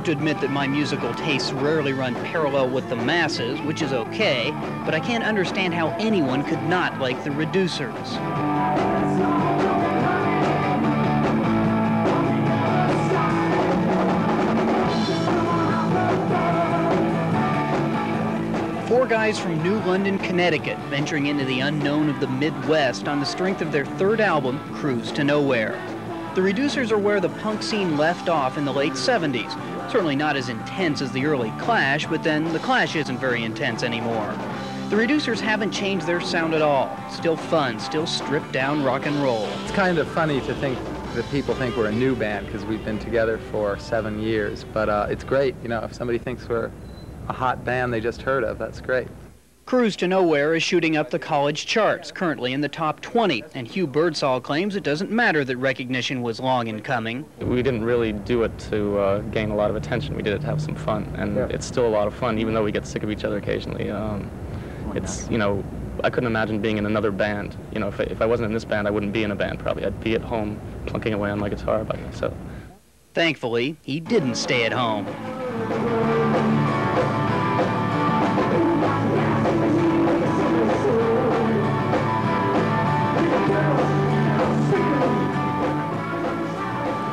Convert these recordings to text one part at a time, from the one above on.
have to admit that my musical tastes rarely run parallel with the masses, which is okay, but I can't understand how anyone could not like the Reducers. Four guys from New London, Connecticut, venturing into the unknown of the Midwest on the strength of their third album, Cruise to Nowhere. The Reducers are where the punk scene left off in the late 70s. Certainly not as intense as the early Clash, but then the Clash isn't very intense anymore. The Reducers haven't changed their sound at all. Still fun, still stripped down rock and roll. It's kind of funny to think that people think we're a new band because we've been together for 7 years, but it's great, you know, if somebody thinks we're a hot band they just heard of, that's great. Cruise to Nowhere is shooting up the college charts, currently in the top 20, and Hugh Birdsall claims it doesn't matter that recognition was long in coming. We didn't really do it to gain a lot of attention. We did it to have some fun, and it's still a lot of fun, even though we get sick of each other occasionally. It's, you know, I couldn't imagine being in another band. You know, if I wasn't in this band, I wouldn't be in a band probably. I'd be at home plunking away on my guitar by myself. Thankfully, he didn't stay at home.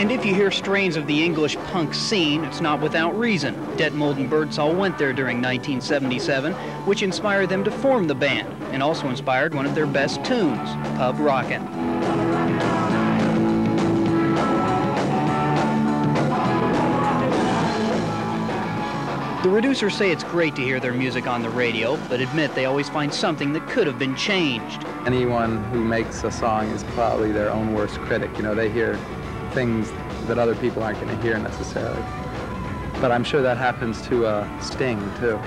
And if you hear strains of the English punk scene, it's not without reason. Detmold and Birdsall went there during 1977, which inspired them to form the band, and also inspired one of their best tunes, Pub Rockin'. The Reducers say it's great to hear their music on the radio, but admit they always find something that could have been changed. Anyone who makes a song is probably their own worst critic. You know, they hear things that other people aren't going to hear necessarily. But I'm sure that happens to Sting, too.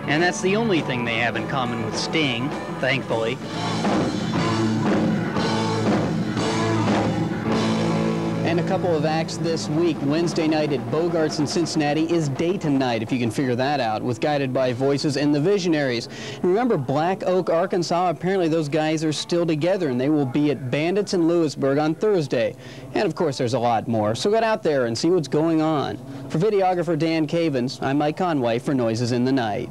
And that's the only thing they have in common with Sting, thankfully. And a couple of acts this week. Wednesday night at Bogart's in Cincinnati is Dayton night, if you can figure that out, with Guided by Voices and the Visionaries. And remember Black Oak, Arkansas? Apparently those guys are still together, and they will be at Bandits in Lewisburg on Thursday. And of course there's a lot more, so get out there and see what's going on. For videographer Dan Cavins, I'm Mike Conway for Noises in the Night.